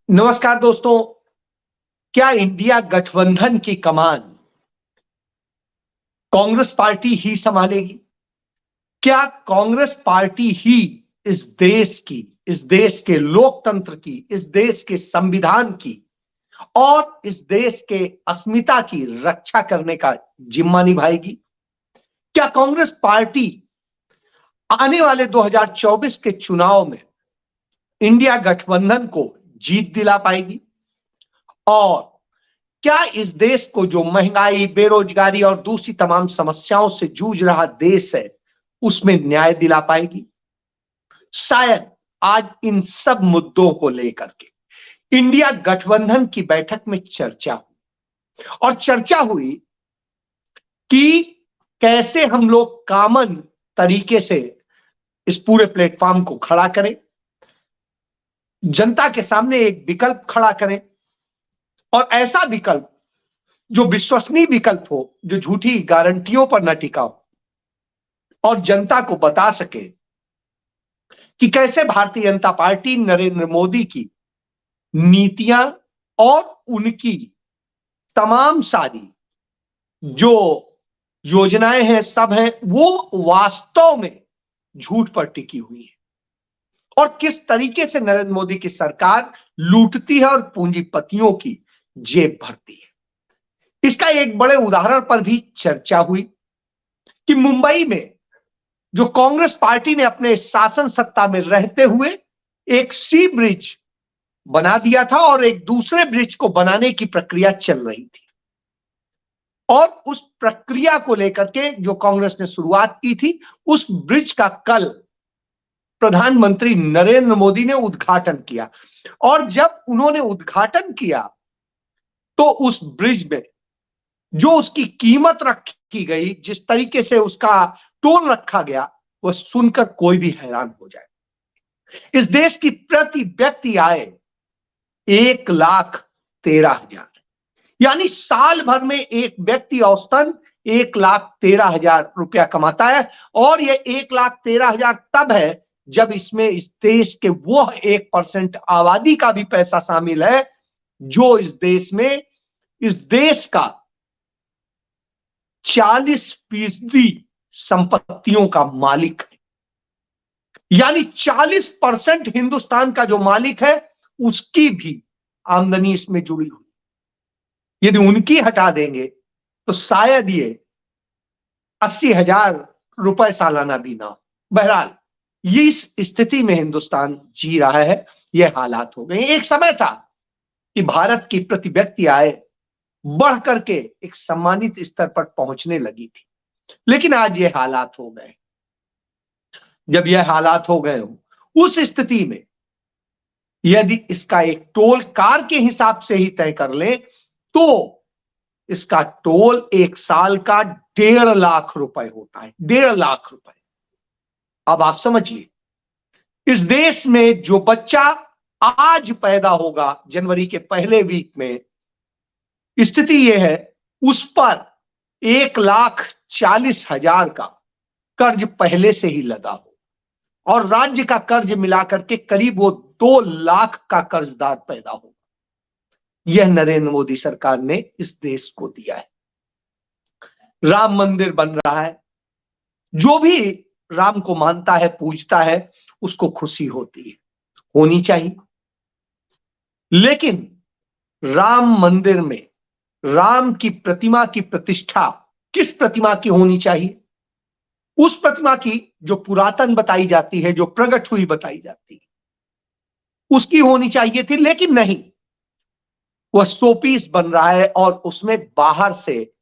नमस्कार दोस्तों। क्या इंडिया गठबंधन की कमान कांग्रेस पार्टी ही संभालेगी? क्या कांग्रेस पार्टी ही इस देश के लोकतंत्र की, इस देश के संविधान की और इस देश के अस्मिता की रक्षा करने का जिम्मा निभाएगी? क्या कांग्रेस पार्टी आने वाले 2024 के चुनाव में इंडिया गठबंधन को जीत दिला पाएगी? और क्या इस देश को, जो महंगाई, बेरोजगारी और दूसरी तमाम समस्याओं से जूझ रहा देश है, उसमें न्याय दिला पाएगी? शायद आज इन सब मुद्दों को लेकर के इंडिया गठबंधन की बैठक में चर्चा हुई और चर्चा हुई कि कैसे हम लोग कॉमन तरीके से इस पूरे प्लेटफॉर्म को खड़ा करें, जनता के सामने एक विकल्प खड़ा करें और ऐसा विकल्प जो विश्वसनीय विकल्प हो, जो झूठी गारंटियों पर न टिका हो और जनता को बता सके कि कैसे भारतीय जनता पार्टी नरेंद्र मोदी की नीतियां और उनकी तमाम सारी जो योजनाएं हैं, सब हैं, वो वास्तव में झूठ पर टिकी हुई है और किस तरीके से नरेंद्र मोदी की सरकार लूटती है और पूंजीपतियों की जेब भरती है। इसका एक बड़े उदाहरण पर भी चर्चा हुई कि मुंबई में जो कांग्रेस पार्टी ने अपने शासन सत्ता में रहते हुए एक सी ब्रिज बना दिया था और एक दूसरे ब्रिज को बनाने की प्रक्रिया चल रही थी और उस प्रक्रिया को लेकर के जो कांग्रेस ने शुरुआत की थी, उस ब्रिज का कल प्रधानमंत्री नरेंद्र मोदी ने उद्घाटन किया और जब उन्होंने उद्घाटन किया तो उस ब्रिज में जो उसकी कीमत रखी गई, जिस तरीके से उसका टोल रखा गया, वह सुनकर कोई भी हैरान हो जाए। इस देश की प्रति व्यक्ति आय 1,13,000, यानी साल भर में एक व्यक्ति औसतन 1,13,000 रुपया कमाता है और यह 1,13,000 तब है जब इसमें इस देश के वो 1% आबादी का भी पैसा शामिल है जो इस देश का 40% संपत्तियों का मालिक है। यानी 40% हिंदुस्तान का जो मालिक है उसकी भी आमदनी इसमें जुड़ी हुई। यदि उनकी हटा देंगे तो शायद ये 80,000 रुपए सालाना भी ना हो। बहरहाल ये इस स्थिति में हिंदुस्तान जी रहा है, ये हालात हो गए। एक समय था कि भारत की प्रति व्यक्ति आय बढ़ करके एक सम्मानित स्तर पर पहुंचने लगी थी, लेकिन आज ये हालात हो गए। जब ये हालात हो गए उस स्थिति में यदि इसका एक टोल कार के हिसाब से ही तय कर ले तो इसका टोल एक साल का 1.5 लाख रुपए होता है। 1.5 लाख रुपए। अब आप समझिए, इस देश में जो बच्चा आज पैदा होगा जनवरी के पहले वीक में, स्थिति यह है उस पर 1,40,000 का कर्ज पहले से ही लगा हो और राज्य का कर्ज मिलाकर के करीब वो 2 लाख का कर्जदार पैदा हो। यह नरेंद्र मोदी सरकार ने इस देश को दिया है। राम मंदिर बन रहा है, जो भी राम को मानता है, पूजता है, उसको खुशी होती है, होनी चाहिए। लेकिन राम मंदिर में राम की प्रतिमा की प्रतिष्ठा किस प्रतिमा की होनी चाहिए? उस प्रतिमा की जो पुरातन बताई जाती है, जो प्रकट हुई बताई जाती है, उसकी होनी चाहिए थी। लेकिन नहीं, वह शोपीस बन रहा है और उसमें बाहर से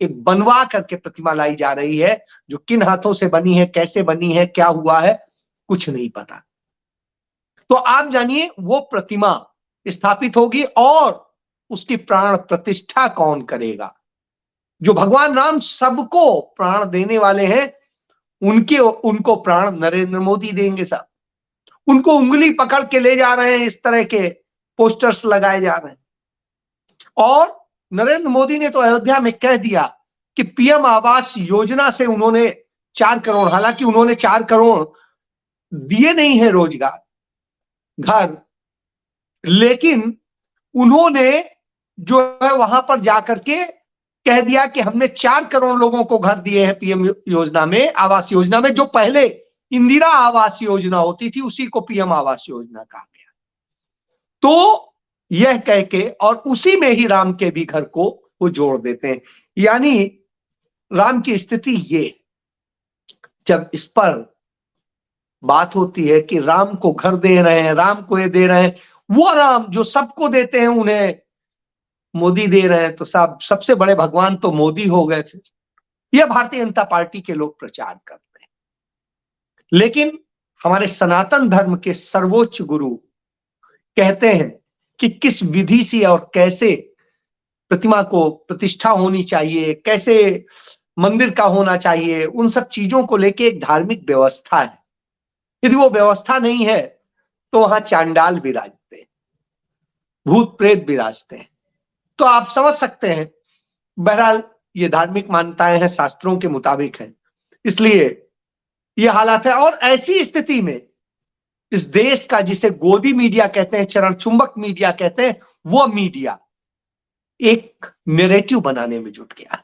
एक बनवा करके प्रतिमा लाई जा रही है जो किन हाथों से बनी है, कैसे बनी है, क्या हुआ है, कुछ नहीं पता। तो आप जानिए वो प्रतिमा स्थापित होगी और उसकी प्राण प्रतिष्ठा कौन करेगा? जो भगवान राम सबको प्राण देने वाले हैं, उनको प्राण नरेंद्र मोदी देंगे साहब। उनको उंगली पकड़ के ले जा रहे हैं, इस तरह के पोस्टर्स लगाए जा रहे हैं। और नरेंद्र मोदी ने तो अयोध्या में कह दिया कि पीएम आवास योजना से उन्होंने 4 करोड़, हालांकि उन्होंने 4 करोड़ दिए नहीं है रोजगार, घर, लेकिन उन्होंने जो है वहां पर जाकर के कह दिया कि हमने 4 करोड़ लोगों को घर दिए हैं पीएम योजना में, आवास योजना में। जो पहले इंदिरा आवास योजना होती थी उसी को पीएम आवास योजना कहा गया। तो यह कह के और उसी में ही राम के भी घर को वो जोड़ देते हैं। यानी राम की स्थिति ये, जब इस पर बात होती है कि राम को घर दे रहे हैं, राम को ये दे रहे हैं, वो राम जो सबको देते हैं उन्हें मोदी दे रहे हैं, तो साहब सबसे बड़े भगवान तो मोदी हो गए। फिर यह भारतीय जनता पार्टी के लोग प्रचार करते हैं। लेकिन हमारे सनातन धर्म के सर्वोच्च गुरु कहते हैं कि किस विधि से और कैसे प्रतिमा को प्रतिष्ठा होनी चाहिए, कैसे मंदिर का होना चाहिए, उन सब चीजों को लेके एक धार्मिक व्यवस्था है। यदि वो व्यवस्था नहीं है तो वहां चांडाल विराजते हैं, भूत प्रेत विराजते हैं। तो आप समझ सकते हैं, बहरहाल ये धार्मिक मान्यताएं हैं, शास्त्रों के मुताबिक है, इसलिए ये हालात है। और ऐसी स्थिति में इस देश का, जिसे गोदी मीडिया कहते हैं, चरण चुंबक मीडिया कहते हैं, वो मीडिया एक नैरेटिव बनाने में जुट गया।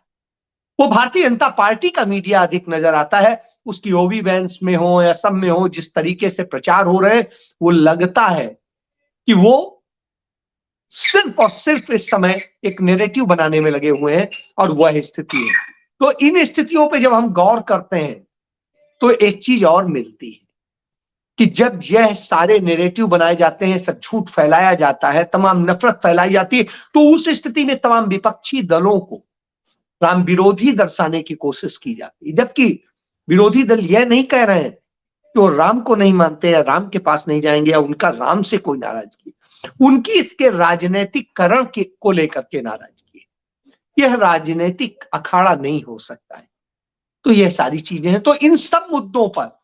वो भारतीय जनता पार्टी का मीडिया अधिक नजर आता है, उसकी ओबी बैंस में हो या सब में हो, जिस तरीके से प्रचार हो रहे हैं, वो लगता है कि वो सिर्फ और सिर्फ इस समय एक नैरेटिव बनाने में लगे हुए हैं, और वह स्थिति है। तो इन स्थितियों पे जब हम गौर करते हैं तो एक चीज और मिलती है कि जब यह सारे नैरेटिव बनाए जाते हैं, सब झूठ फैलाया जाता है, तमाम नफरत फैलाई जाती है, तो उस स्थिति में तमाम विपक्षी दलों को राम विरोधी दर्शाने की कोशिश की जाती है। जबकि विरोधी दल यह नहीं कह रहे हैं कि वो राम को नहीं मानते या राम के पास नहीं जाएंगे या उनका राम से कोई नाराजगी, उनकी इसके राजनीतिकरण को लेकर के नाराजगी है। यह राजनीतिक अखाड़ा नहीं हो सकता है। तो यह सारी चीजें हैं। तो इन सब मुद्दों पर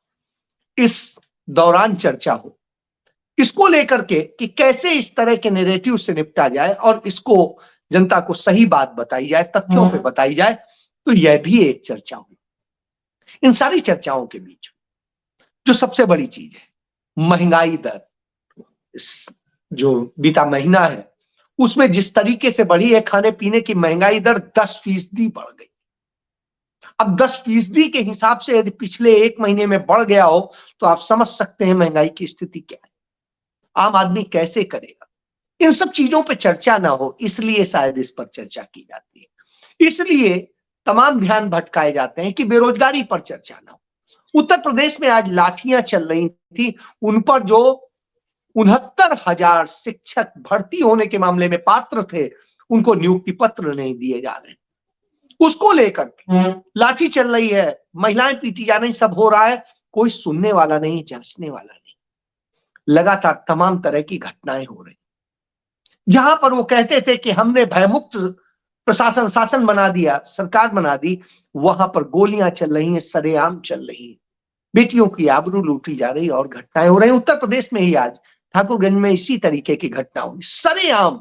इस दौरान चर्चा हो, इसको लेकर के कि कैसे इस तरह के नैरेटिव से निपटा जाए और इसको जनता को सही बात बताई जाए, तथ्यों पे बताई जाए, तो यह भी एक चर्चा हुई। इन सारी चर्चाओं के बीच जो सबसे बड़ी चीज है, महंगाई दर, जो बीता महीना है उसमें जिस तरीके से बढ़ी है, खाने पीने की महंगाई दर 10% बढ़ गई। अब 10% के हिसाब से यदि पिछले 1 महीने में बढ़ गया हो तो आप समझ सकते हैं महंगाई की स्थिति क्या है, आम आदमी कैसे करेगा। इन सब चीजों पर चर्चा ना हो, इसलिए शायद इस पर चर्चा की जाती है। इसलिए तमाम ध्यान भटकाए जाते हैं कि बेरोजगारी पर चर्चा ना हो। उत्तर प्रदेश में आज लाठियां चल रही थी, उन पर जो 69,000 शिक्षक भर्ती होने के मामले में पात्र थे, उनको नियुक्ति पत्र नहीं दिए जा रहे, उसको लेकर लाठी चल रही है, महिलाएं पीटी जा रही, सब हो रहा है, कोई सुनने वाला नहीं, जांचने वाला नहीं। लगातार तमाम तरह की घटनाएं हो रही। जहां पर वो कहते थे कि हमने भयमुक्त प्रशासन, शासन बना दिया, सरकार बना दी, वहां पर गोलियां चल रही हैं, सरेआम चल रही है, बेटियों की आबरू लूटी जा रही और घटनाएं हो रही। उत्तर प्रदेश में ही आज ठाकुरगंज में इसी तरीके की घटना हुई, सरेआम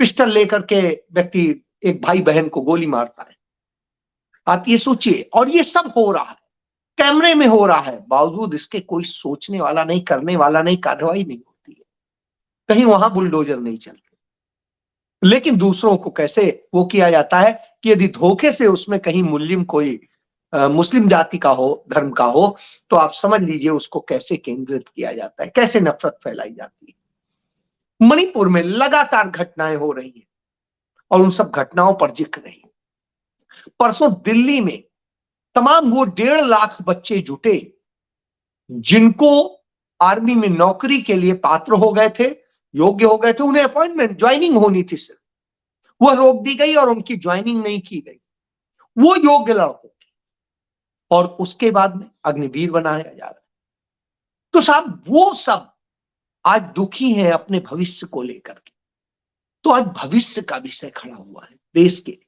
पिस्टल लेकर के व्यक्ति एक भाई बहन को गोली मारता है। आप ये सोचिए, और ये सब हो रहा है, कैमरे में हो रहा है, बावजूद इसके कोई सोचने वाला नहीं, करने वाला नहीं, कार्रवाई नहीं होती है, कहीं वहां बुलडोजर नहीं चलते। लेकिन दूसरों को कैसे वो किया जाता है कि यदि धोखे से उसमें कहीं मुस्लिम कोई मुस्लिम जाति का हो, धर्म का हो, तो आप समझ लीजिए उसको कैसे केंद्रित किया जाता है, कैसे नफरत फैलाई जाती है। मणिपुर में लगातार घटनाएं हो रही हैं और उन सब घटनाओं पर जिक्र नहीं। परसों दिल्ली में तमाम वो 1.5 लाख बच्चे जुटे जिनको आर्मी में नौकरी के लिए पात्र हो गए थे, योग्य हो गए थे, उन्हें अपॉइंटमेंट, ज्वाइनिंग होनी थी, सिर्फ वह रोक दी गई और उनकी ज्वाइनिंग नहीं की गई। वो योग्य लड़कों की, और उसके बाद में अग्निवीर बनाया जा रहा है। तो साहब वो सब आज दुखी हैं अपने भविष्य को लेकर के। तो आज भविष्य का विषय खड़ा हुआ है देश के।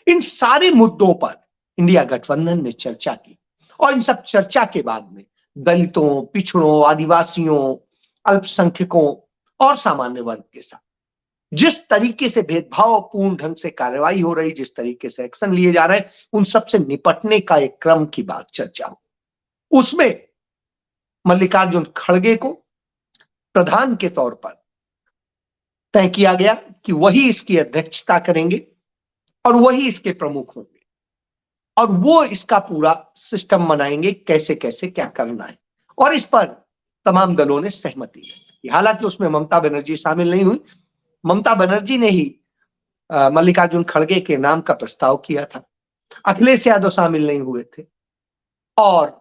इन सारे मुद्दों पर इंडिया गठबंधन ने चर्चा की, और इन सब चर्चा के बाद में दलितों, पिछड़ों, आदिवासियों, अल्पसंख्यकों और सामान्य वर्ग के साथ जिस तरीके से भेदभावपूर्ण ढंग से कार्रवाई हो रही, जिस तरीके से एक्शन लिए जा रहे हैं, उन सब से निपटने का एक क्रम की बात चर्चा हो। उसमें मल्लिकार्जुन खड़गे को प्रधान के तौर पर तय किया गया कि वही इसकी अध्यक्षता करेंगे और वही इसके प्रमुख होंगे और वो इसका पूरा सिस्टम बनाएंगे, कैसे कैसे क्या करना है। और इस पर तमाम दलों ने सहमति दी। हालांकि उसमें ममता बनर्जी शामिल नहीं हुई। ममता बनर्जी ने ही मल्लिकार्जुन खड़गे के नाम का प्रस्ताव किया था। अखिलेश यादव शामिल नहीं हुए थे और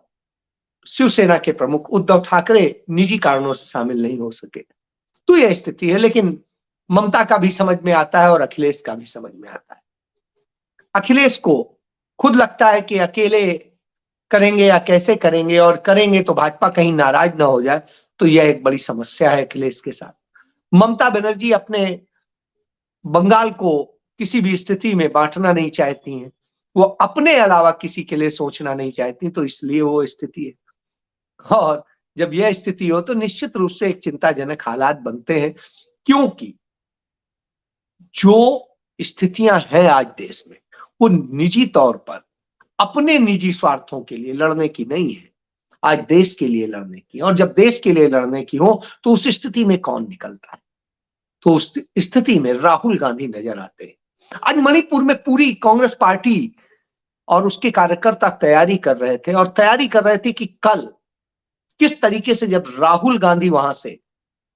शिवसेना के प्रमुख उद्धव ठाकरे निजी कारणों से शामिल नहीं हो सके। तो यह स्थिति है, लेकिन ममता का भी समझ में आता है और अखिलेश का भी समझ में आता है। अखिलेश को खुद लगता है कि अकेले करेंगे या कैसे करेंगे, और करेंगे तो भाजपा कहीं नाराज ना हो जाए, तो यह एक बड़ी समस्या है अखिलेश के साथ। ममता बनर्जी अपने बंगाल को किसी भी स्थिति में बांटना नहीं चाहती हैं, वो अपने अलावा किसी के लिए सोचना नहीं चाहती, तो इसलिए वो स्थिति है। और जब यह स्थिति हो तो निश्चित रूप से एक चिंताजनक हालात बनते हैं, क्योंकि जो स्थितियां हैं आज देश में, वो निजी तौर पर अपने निजी स्वार्थों के लिए लड़ने की नहीं है, आज देश के लिए लड़ने की। और जब देश के लिए लड़ने की हो तो उस स्थिति में कौन निकलता है? तो उस स्थिति में राहुल गांधी नजर आते हैं। आज मणिपुर में पूरी कांग्रेस पार्टी और उसके कार्यकर्ता तैयारी कर रहे थे, और तैयारी कर रहे थे कि कल किस तरीके से जब राहुल गांधी वहां से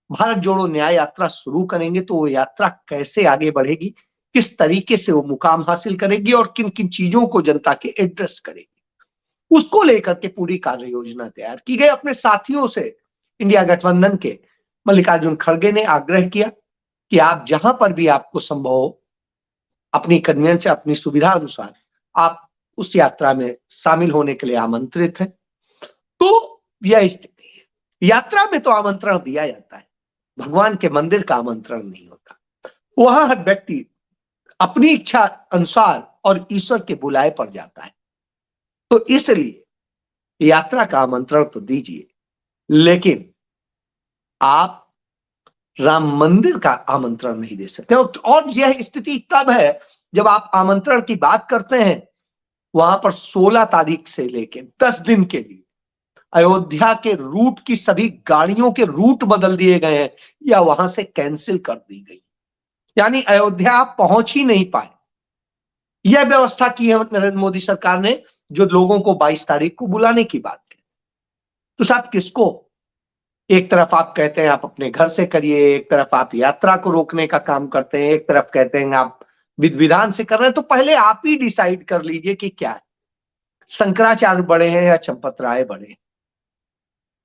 भारत जोड़ो न्याय यात्रा शुरू करेंगे तो वो यात्रा कैसे आगे बढ़ेगी, किस तरीके से वो मुकाम हासिल करेगी और किन किन चीजों को जनता के एड्रेस करेगी, उसको लेकर के पूरी कार्य योजना तैयार की गई। अपने साथियों से इंडिया गठबंधन के मल्लिकार्जुन खड़गे ने आग्रह किया कि आप जहां पर भी आपको संभव हो, अपनी कन्वीनियंस, अपनी सुविधा अनुसार आप उस यात्रा में शामिल होने के लिए आमंत्रित हैं। तो यह स्थिति है। यात्रा में तो आमंत्रण दिया जाता है, भगवान के मंदिर का आमंत्रण नहीं होता। वहां हर व्यक्ति अपनी इच्छा अनुसार और ईश्वर के बुलाए पर जाता है। तो इसलिए यात्रा का आमंत्रण तो दीजिए, लेकिन आप राम मंदिर का आमंत्रण नहीं दे सकते। और यह स्थिति तब है जब आप आमंत्रण की बात करते हैं, वहां पर 16 तारीख से लेकर 10 दिन के लिए अयोध्या के रूट की सभी गाड़ियों के रूट बदल दिए गए हैं या वहां से कैंसिल कर दी गई, यानी अयोध्या आप पहुंच ही नहीं पाए। यह व्यवस्था की है नरेंद्र मोदी सरकार ने, जो लोगों को 22 तारीख को बुलाने की बात की। तो साहब किसको, एक तरफ आप कहते हैं आप अपने घर से करिए, एक तरफ आप यात्रा को रोकने का काम करते हैं, एक तरफ कहते हैं आप विधि विधान से कर रहे हैं। तो पहले आप ही डिसाइड कर लीजिए कि क्या है, शंकराचार्य बड़े हैं या चंपत राय बड़े हैं?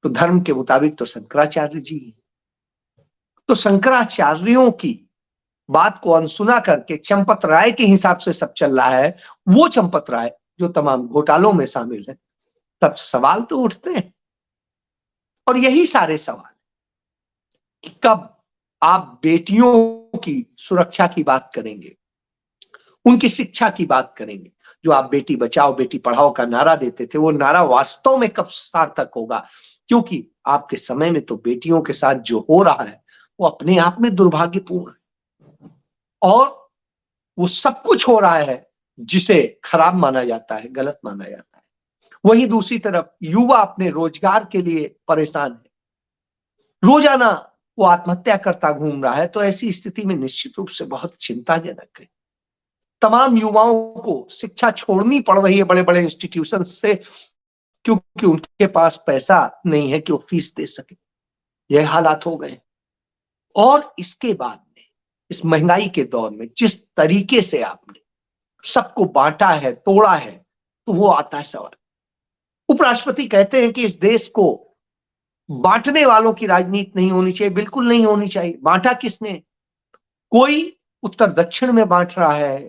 तो धर्म के मुताबिक तो शंकराचार्य जी हैं। तो शंकराचार्यों की बात को अनसुना करके चंपत राय के हिसाब से सब चल रहा है, वो चंपत राय जो तमाम घोटालों में शामिल है, तब सवाल तो उठते हैं। और यही सारे सवाल कि कब आप बेटियों की सुरक्षा की बात करेंगे, उनकी शिक्षा की बात करेंगे। जो आप बेटी बचाओ बेटी पढ़ाओ का नारा देते थे, वो नारा वास्तव में कब सार्थक होगा? क्योंकि आपके समय में तो बेटियों के साथ जो हो रहा है वो अपने आप में दुर्भाग्यपूर्ण है, और वो सब कुछ हो रहा है जिसे खराब माना जाता है, गलत माना जाता है। वहीं दूसरी तरफ युवा अपने रोजगार के लिए परेशान है, रोजाना वो आत्महत्या करता घूम रहा है। तो ऐसी स्थिति में निश्चित रूप से बहुत चिंताजनक है। तमाम युवाओं को शिक्षा छोड़नी पड़ रही है बड़े बड़े इंस्टीट्यूशन से, क्योंकि उनके पास पैसा नहीं है कि वो फीस दे सके। यह हालात हो गए। और इसके बाद में इस महंगाई के दौर में जिस तरीके से आपने सबको बांटा है, तोड़ा है, तो वो आता है सवाल। उपराष्ट्रपति कहते हैं कि इस देश को बांटने वालों की राजनीति नहीं होनी चाहिए। बिल्कुल नहीं होनी चाहिए। बांटा किसने? कोई उत्तर दक्षिण में बांट रहा है,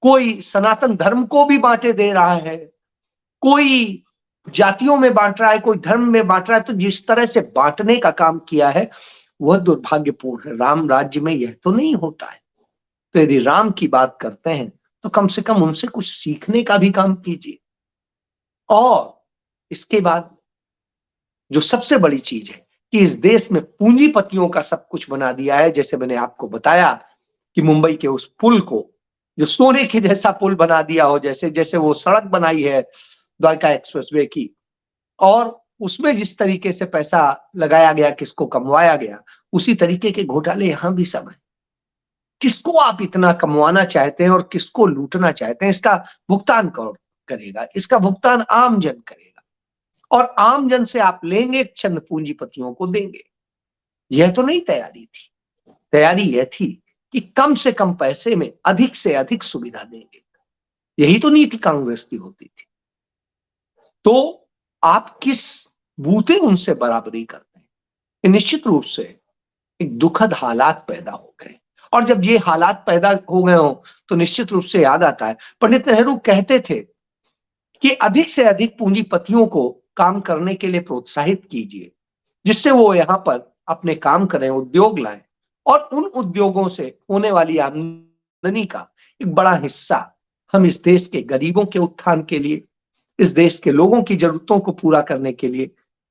कोई सनातन धर्म को भी बांटे दे रहा है, कोई जातियों में बांट रहा है, कोई धर्म में बांट रहा है। तो जिस तरह से बांटने का काम किया है वह दुर्भाग्यपूर्ण है। राम राज्य में यह तो नहीं होता है। तो यदि राम की बात करते हैं तो कम से कम उनसे कुछ सीखने का भी काम कीजिए। और इसके बाद जो सबसे बड़ी चीज है कि इस देश में पूंजीपतियों का सब कुछ बना दिया है। जैसे मैंने आपको बताया कि मुंबई के उस पुल को जो सोने के जैसा पुल बना दिया हो, जैसे जैसे वो सड़क बनाई है द्वारका एक्सप्रेसवे की, और उसमें जिस तरीके से पैसा लगाया गया, किसको कमवाया गया, उसी तरीके के घोटाले यहां भी सब है। किसको आप इतना कमवाना चाहते हैं और किसको लूटना चाहते हैं, इसका भुगतान कौन करेगा? इसका भुगतान आम जन करेगा, और आम जन से आप लेंगे, चंद पूंजीपतियों को देंगे। यह तो नहीं तैयारी थी। तैयारी यह थी कि कम से कम पैसे में अधिक से अधिक सुविधा देंगे। यही तो नीति कांग्रेस की होती थी। तो आप किस बूते उनसे बराबरी करते हैं? निश्चित रूप से एक दुखद हालात पैदा हो गए, और जब ये हालात पैदा हो गए हो तो निश्चित रूप से याद आता है, पंडित नेहरू कहते थे कि अधिक से अधिक पूंजीपतियों को काम करने के लिए प्रोत्साहित कीजिए, जिससे वो यहाँ पर अपने काम करें, उद्योग लाएं, और उन उद्योगों से होने वाली आमदनी का एक बड़ा हिस्सा हम इस देश के गरीबों के उत्थान के लिए, इस देश के लोगों की जरूरतों को पूरा करने के लिए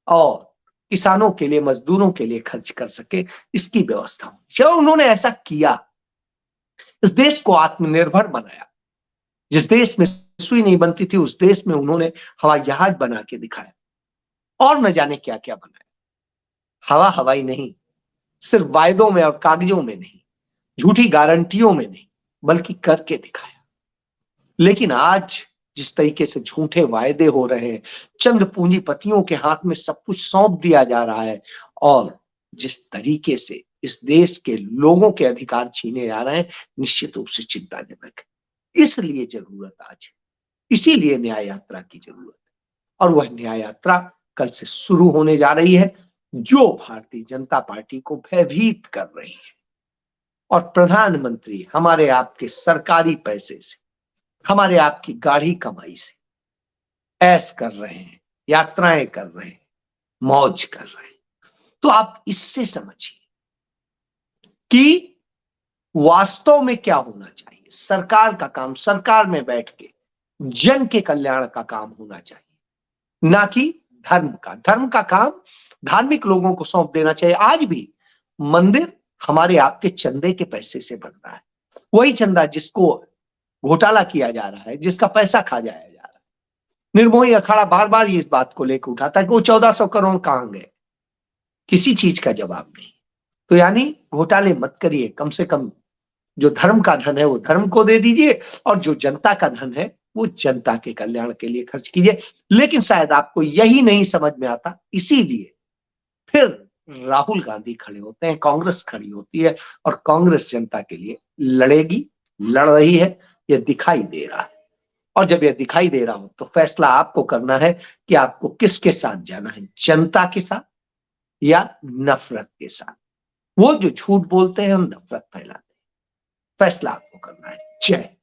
और किसानों के लिए, मजदूरों के लिए खर्च कर सके, इसकी व्यवस्था होनी चाहिए। और उन्होंने ऐसा किया, इस देश को आत्मनिर्भर बनाया। जिस देश में सुई नहीं बनती थी, उस देश में उन्होंने हवाई जहाज बना के दिखाया, और न जाने क्या क्या बनाया। हवाई नहीं, सिर्फ वायदों में और कागजों में नहीं, झूठी गारंटियों में नहीं, बल्कि करके दिखाया। लेकिन आज जिस तरीके से झूठे वायदे हो रहे हैं, चंद पूंजीपतियों के हाथ में सब कुछ सौंप दिया जा रहा है, और जिस तरीके से इस देश के लोगों के अधिकार छीने जा रहे हैं, निश्चित रूप से चिंताजनक है। इसलिए जरूरत आज है, इसीलिए न्याय यात्रा की जरूरत है, और वह न्याय यात्रा कल से शुरू होने जा रही है, जो भारतीय जनता पार्टी को भयभीत कर रही है। और प्रधानमंत्री हमारे आपके सरकारी पैसे से, हमारे आपकी गाढ़ी कमाई से ऐश कर रहे हैं, यात्राएं कर रहे हैं, मौज कर रहे हैं। तो आप इससे समझिए कि वास्तव में क्या होना चाहिए। सरकार का काम सरकार में बैठ के जन के कल्याण का काम होना चाहिए, ना कि धर्म का। धर्म का काम धार्मिक लोगों को सौंप देना चाहिए। आज भी मंदिर हमारे आपके चंदे के पैसे से बन रहा है, वही चंदा जिसको घोटाला किया जा रहा है, जिसका पैसा खा जाया जा रहा है। निर्मोही अखाड़ा बार बार ये इस बात को लेकर उठाता है कि वो 1400 करोड़ कहां गए, किसी चीज का जवाब नहीं। तो यानी घोटाले मत करिए, कम से कम जो धर्म का धन है वो धर्म को दे दीजिए, और जो जनता का धन है वो जनता के कल्याण के लिए खर्च कीजिए। लेकिन शायद आपको यही नहीं समझ में आता, इसीलिए फिर राहुल गांधी खड़े होते हैं, कांग्रेस खड़ी होती है, और कांग्रेस जनता के लिए लड़ेगी, लड़ रही है, यह दिखाई दे रहा है। और जब यह दिखाई दे रहा हो तो फैसला आपको करना है कि आपको किसके साथ जाना है, जनता के साथ या नफरत के साथ। वो जो झूठ बोलते हैं हम नफरत फैलाते हैं, फैसला आपको करना है। जय